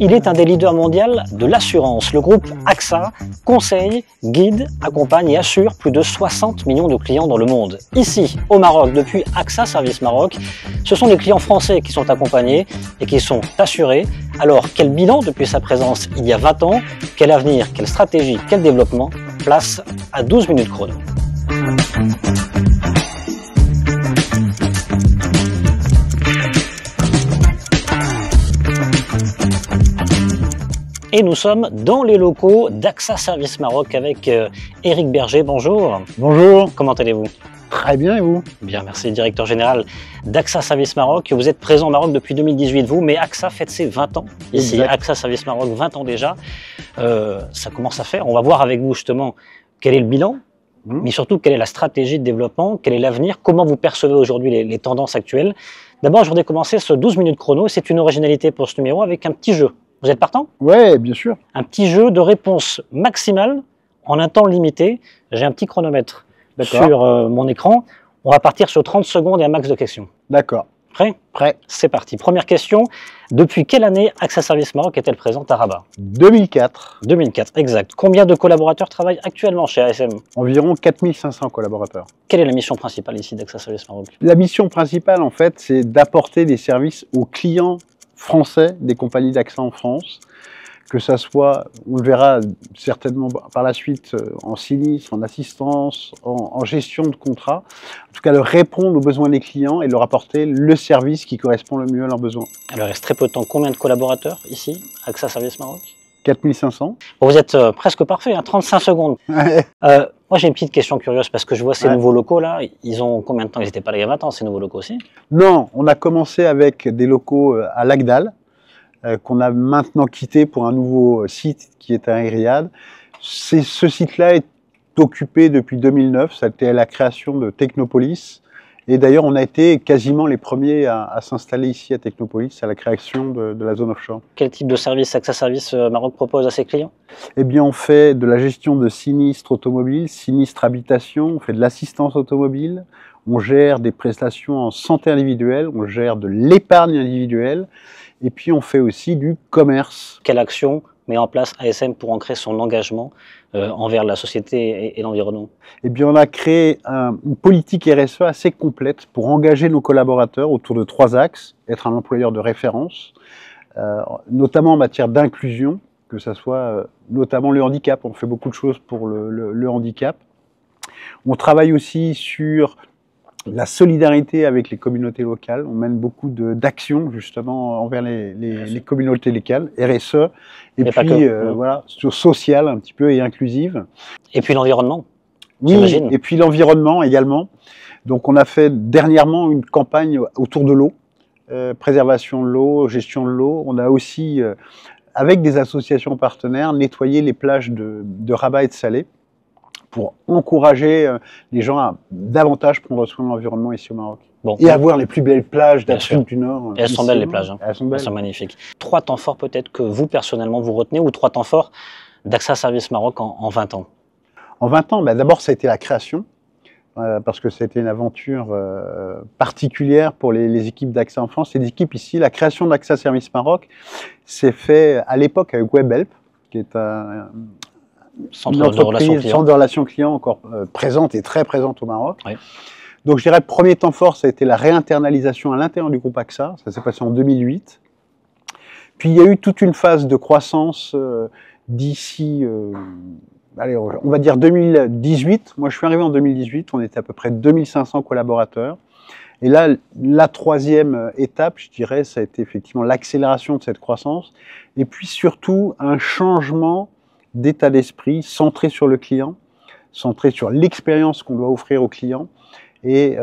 Il est un des leaders mondiaux de l'assurance. Le groupe AXA conseille, guide, accompagne et assure plus de 60 millions de clients dans le monde. Ici, au Maroc, depuis AXA Service Maroc, ce sont les clients français qui sont accompagnés et qui sont assurés. Alors, quel bilan depuis sa présence il y a 20 ans? Quel avenir, quelle stratégie, quel développement? Place à 12 minutes chrono. Et nous sommes dans les locaux d'AXA Service Maroc avec Éric Berger. Bonjour. Bonjour. Comment allez-vous? Très bien, et vous? Bien, merci. Directeur général d'AXA Service Maroc. Vous êtes présent au Maroc depuis 2018, vous, mais AXA fête ses 20 ans. Ici, exact. AXA Service Maroc, 20 ans déjà. Ça commence à faire. On va voir avec vous justement quel est le bilan, mais surtout quelle est la stratégie de développement, quel est l'avenir, comment vous percevez aujourd'hui les tendances actuelles. D'abord, je voudrais commencer ce 12 minutes chrono. C'est une originalité pour ce numéro avec un petit jeu. Vous êtes partant? Ouais, bien sûr. Un petit jeu de réponse maximale en un temps limité. J'ai un petit chronomètre sur mon écran. On va partir sur 30 secondes et un max de questions. D'accord. Prêt? Prêt. C'est parti. Première question. Depuis quelle année AXA Service Maroc est-elle présente à Rabat? 2004. 2004, exact. Combien de collaborateurs travaillent actuellement chez ASM? Environ 4500 collaborateurs. Quelle est la mission principale ici d'AXA Service Maroc? La mission principale, en fait, c'est d'apporter des services aux clients français des compagnies d'AXA en France, que ça soit, on le verra certainement par la suite, en sinistre, en assistance, en gestion de contrat, en tout cas leur répondre aux besoins des clients et leur apporter le service qui correspond le mieux à leurs besoins. Alors, il reste très peu de temps. Combien de collaborateurs ici, AXA Service Maroc? 4500. Bon, vous êtes presque parfait, hein, 35 secondes. Moi, j'ai une petite question curieuse parce que je vois ces nouveaux locaux là. Ils ont combien de temps? Ils n'étaient pas là il y a 20 ans, ces nouveaux locaux aussi? Non, on a commencé avec des locaux à Lagdal, qu'on a maintenant quitté pour un nouveau site qui est à Riyad. Ce site-là est occupé depuis 2009, ça a été la création de Technopolis. Et d'ailleurs, on a été quasiment les premiers à s'installer ici à Technopolis, à la création de la zone offshore. Quel type de service AXA Service Maroc propose à ses clients? Eh bien, on fait de la gestion de sinistres automobiles, sinistres habitation, on fait de l'assistance automobile, on gère des prestations en santé individuelle, on gère de l'épargne individuelle, et puis on fait aussi du commerce. Quelle action met en place ASM pour ancrer son engagement envers la société et l'environnement? Eh bien, on a créé une politique RSE assez complète pour engager nos collaborateurs autour de 3 axes. Être un employeur de référence, notamment en matière d'inclusion, que ce soit notamment le handicap. On fait beaucoup de choses pour le handicap. On travaille aussi sur la solidarité avec les communautés locales. On mène beaucoup d'actions justement envers les communautés locales, RSE, et puis voilà, sociale un petit peu et inclusive. Et puis l'environnement, oui, et puis l'environnement également. Donc on a fait dernièrement une campagne autour de l'eau, préservation de l'eau, gestion de l'eau. On a aussi, avec des associations partenaires, nettoyé les plages de Rabat et de Salé, pour encourager les gens à davantage prendre soin de l'environnement ici au Maroc. Bon, et avoir les plus belles plages d'Afrique du Nord. Et elles sont belles les plages. Hein. Elles sont belles. Elles sont magnifiques. 3 temps forts peut-être que vous personnellement vous retenez, ou 3 temps forts d'AXA Service Maroc en 20 ans? En 20 ans, d'abord ça a été la création, parce que c'était une aventure particulière pour les équipes d'AXA en France. Et les équipes ici, la création d'AXA Service Maroc s'est fait à l'époque avec WebHelp, qui est un centre de relations clients encore présente et très présente au Maroc. Oui. Donc je dirais le premier temps fort, ça a été la réinternalisation à l'intérieur du groupe AXA, ça s'est passé en 2008. Puis il y a eu toute une phase de croissance d'ici, allez, on va dire 2018. Moi je suis arrivé en 2018, on était à peu près 2500 collaborateurs. Et là, la troisième étape, je dirais, ça a été effectivement l'accélération de cette croissance. Et puis surtout un changement d'état d'esprit centré sur le client, centré sur l'expérience qu'on doit offrir au client et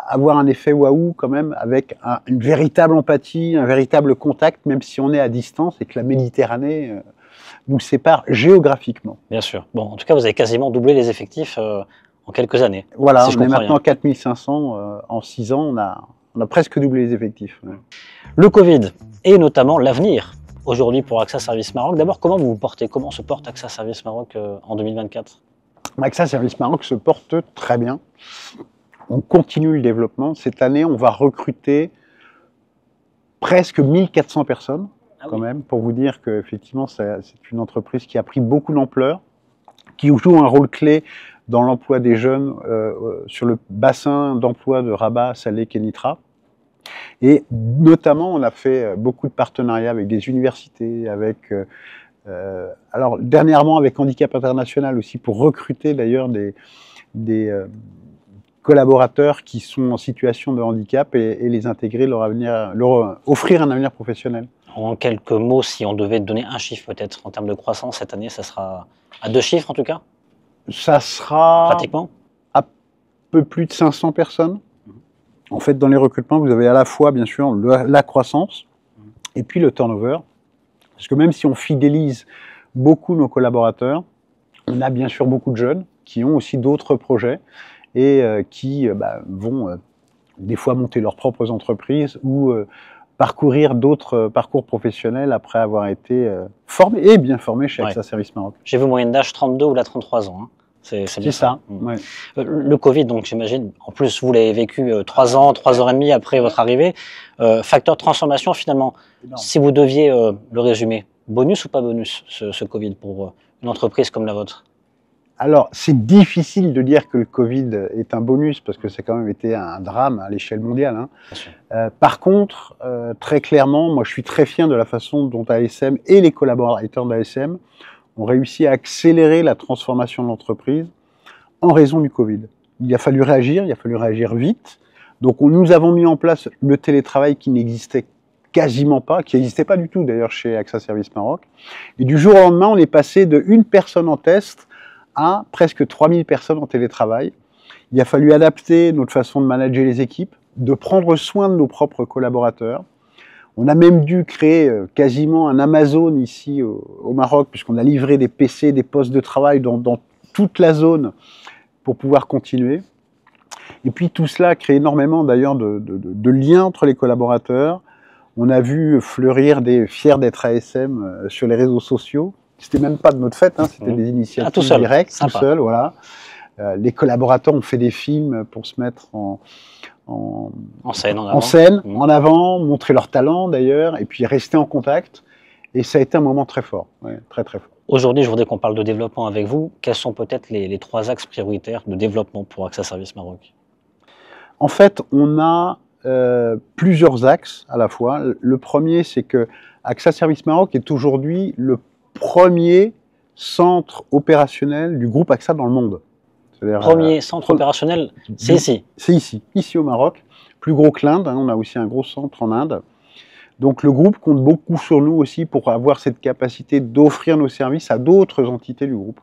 avoir un effet waouh quand même avec une véritable empathie, un véritable contact, même si on est à distance et que la Méditerranée nous sépare géographiquement. Bien sûr. Bon, en tout cas, vous avez quasiment doublé les effectifs en quelques années. Voilà, si on est maintenant 4500 en 6 ans, on a presque doublé les effectifs. Ouais. Le Covid et notamment l'avenir aujourd'hui pour AXA Service Maroc. D'abord, comment vous vous portez? Comment se porte AXA Service Maroc en 2024? AXA Service Maroc se porte très bien. On continue le développement. Cette année, on va recruter presque 1400 personnes. quand même, pour vous dire qu'effectivement, c'est une entreprise qui a pris beaucoup d'ampleur, qui joue un rôle clé dans l'emploi des jeunes sur le bassin d'emploi de Rabat, Salé, Kénitra. Et notamment, on a fait beaucoup de partenariats avec des universités, avec, alors dernièrement avec Handicap International aussi, pour recruter d'ailleurs des collaborateurs qui sont en situation de handicap et les intégrer, leur offrir un avenir professionnel. En quelques mots, si on devait donner un chiffre peut-être en termes de croissance cette année, ça sera à 2 chiffres en tout cas? Ça sera pratiquement un peu plus de 500 personnes. En fait, dans les recrutements, vous avez à la fois, bien sûr, la croissance et puis le turnover. Parce que même si on fidélise beaucoup nos collaborateurs, on a bien sûr beaucoup de jeunes qui ont aussi d'autres projets et qui vont des fois monter leurs propres entreprises ou parcourir d'autres parcours professionnels après avoir été formés et bien formés chez AXA Service Maroc. J'ai vu moyenne d'âge 32 ou là 33 ans. Hein. C'est bien ça. Ouais. Le Covid, donc j'imagine, en plus vous l'avez vécu 3 ans, 3 heures et demie après votre arrivée. Facteur de transformation finalement, si vous deviez le résumer, bonus ou pas bonus ce Covid pour une entreprise comme la vôtre? Alors, c'est difficile de dire que le Covid est un bonus parce que ça a quand même été un drame à l'échelle mondiale. Hein. Par contre, très clairement, moi je suis très fier de la façon dont ASM et les collaborateurs d'ASM ont réussi à accélérer la transformation de l'entreprise en raison du Covid. Il a fallu réagir vite. Donc nous avons mis en place le télétravail qui n'existait quasiment pas, qui n'existait pas du tout d'ailleurs chez AXA Service Maroc. Et du jour au lendemain, on est passé de 1 personne en test à presque 3000 personnes en télétravail. Il a fallu adapter notre façon de manager les équipes, de prendre soin de nos propres collaborateurs. On a même dû créer quasiment un Amazon ici au Maroc, puisqu'on a livré des PC, des postes de travail dans toute la zone pour pouvoir continuer. Et puis tout cela crée énormément d'ailleurs de liens entre les collaborateurs. On a vu fleurir des fiers d'être ASM sur les réseaux sociaux. C'était même pas de notre fait, hein, c'était des initiatives directes, tout seul, voilà. Les collaborateurs ont fait des films pour se mettre en scène, en avant, montrer leur talent d'ailleurs, et puis rester en contact. Et ça a été un moment très fort, très très fort. Aujourd'hui, je voudrais qu'on parle de développement avec vous. Quels sont peut-être les 3 axes prioritaires de développement pour AXA Service Maroc? En fait, on a plusieurs axes à la fois. Le premier, c'est que AXA Service Maroc est aujourd'hui le premier centre opérationnel du groupe AXA dans le monde. Premier centre opérationnel, c'est ici? C'est ici au Maroc. Plus gros que l'Inde, hein, on a aussi un gros centre en Inde. Donc le groupe compte beaucoup sur nous aussi pour avoir cette capacité d'offrir nos services à d'autres entités du groupe.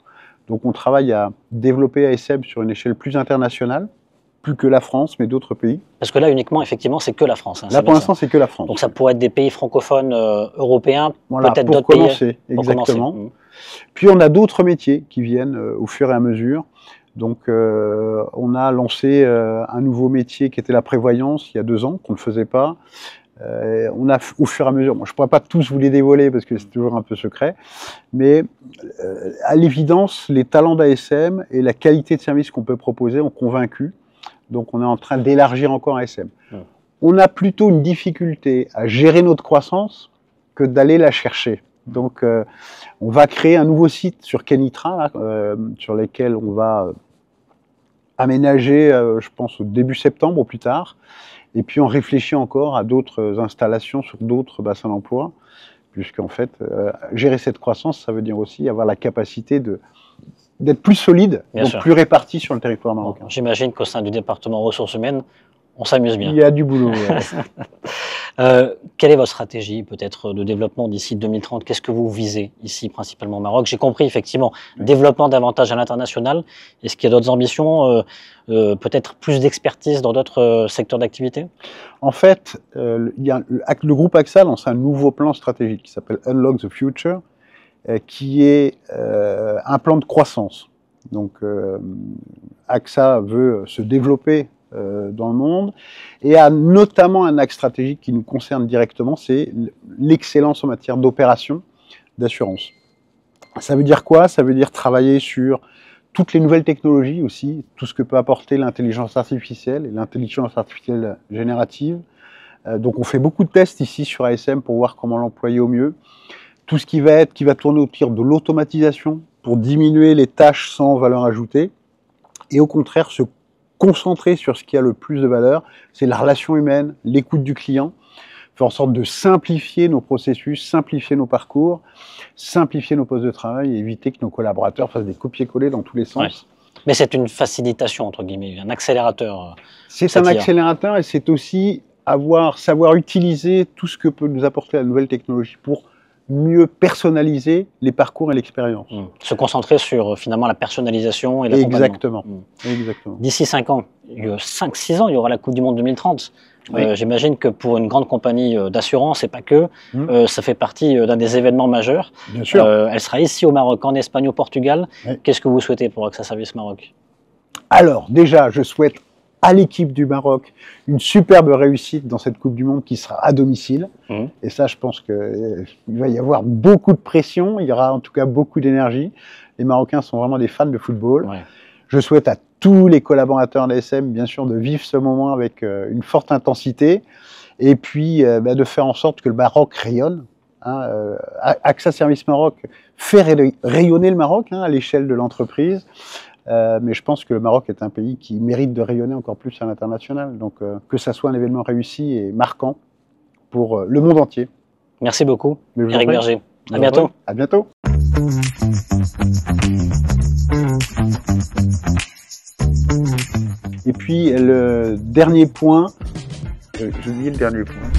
Donc on travaille à développer ASM sur une échelle plus internationale, plus que la France, mais d'autres pays. Parce que là, uniquement, effectivement, c'est que la France. Hein, là, pour l'instant, c'est que la France. Donc ça pourrait être des pays francophones européens, voilà, peut-être d'autres pays. Exactement. Puis on a d'autres métiers qui viennent au fur et à mesure. Donc on a lancé un nouveau métier qui était la prévoyance il y a 2 ans, qu'on ne faisait pas. On a au fur et à mesure, je ne pourrais pas tous vous les dévoiler parce que c'est toujours un peu secret, mais à l'évidence, les talents d'ASM et la qualité de service qu'on peut proposer ont convaincu. Donc on est en train d'élargir encore ASM. On a plutôt une difficulté à gérer notre croissance que d'aller la chercher. Donc on va créer un nouveau site sur Kénitra, sur lequel on va aménager, je pense, au début septembre ou plus tard. Et puis on réfléchit encore à d'autres installations sur d'autres bassins d'emploi, puisqu'en fait, gérer cette croissance, ça veut dire aussi avoir la capacité d'être plus solide, donc plus réparti sur le territoire marocain. J'imagine qu'au sein du département ressources humaines, on s'amuse bien. Il y a du boulot. Quelle est votre stratégie peut-être de développement d'ici 2030? Qu'est-ce que vous visez ici, principalement au Maroc? J'ai compris effectivement, développement davantage à l'international. Est-ce qu'il y a d'autres ambitions, peut-être plus d'expertise dans d'autres secteurs d'activité? En fait, le groupe AXA lance un nouveau plan stratégique qui s'appelle Unlock the Future, qui est un plan de croissance. Donc AXA veut se développer dans le monde et a notamment un axe stratégique qui nous concerne directement, c'est l'excellence en matière d'opération, d'assurance. Ça veut dire quoi? Ça veut dire travailler sur toutes les nouvelles technologies aussi, tout ce que peut apporter l'intelligence artificielle et l'intelligence artificielle générative, Donc on fait beaucoup de tests ici sur ASM pour voir comment l'employer au mieux. Tout ce qui va tourner autour de l'automatisation pour diminuer les tâches sans valeur ajoutée et au contraire se concentrer sur ce qui a le plus de valeur, c'est la relation humaine, l'écoute du client, faire en sorte de simplifier nos processus, simplifier nos parcours, simplifier nos postes de travail et éviter que nos collaborateurs fassent des copier-coller dans tous les sens. Ouais. Mais c'est une facilitation, entre guillemets, un accélérateur. C'est un accélérateur et c'est aussi savoir utiliser tout ce que peut nous apporter la nouvelle technologie pour mieux personnaliser les parcours et l'expérience. Se concentrer sur finalement la personnalisation et l'accompagnement. Exactement. Exactement. D'ici 5 ans, 5-6 ans, il y aura la Coupe du Monde 2030. Oui. J'imagine que pour une grande compagnie d'assurance, et pas que, ça fait partie d'un des événements majeurs. Bien sûr. Elle sera ici au Maroc, en Espagne, au Portugal. Oui. Qu'est-ce que vous souhaitez pour AXA Service Maroc? Alors, déjà, je souhaite à l'équipe du Maroc une superbe réussite dans cette Coupe du Monde qui sera à domicile. Et ça, je pense qu'il va y avoir beaucoup de pression, il y aura en tout cas beaucoup d'énergie. Les Marocains sont vraiment des fans de football. Ouais. Je souhaite à tous les collaborateurs d'ASM, bien sûr, de vivre ce moment avec une forte intensité et puis de faire en sorte que le Maroc rayonne. AXA Service Maroc fait rayonner le Maroc à l'échelle de l'entreprise. Mais je pense que le Maroc est un pays qui mérite de rayonner encore plus à l'international. Donc que ça soit un événement réussi et marquant pour le monde entier. Merci beaucoup, Éric Berger. À bientôt. À bientôt. Et puis le dernier point, j'ai oublié le dernier point,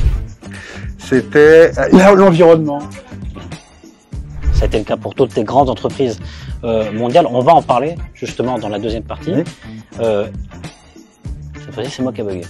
c'était l'environnement. Ça a été le cas pour toutes les grandes entreprises mondiales. On va en parler justement dans la deuxième partie. Oui. Cette fois-ci, c'est moi qui ai bugué.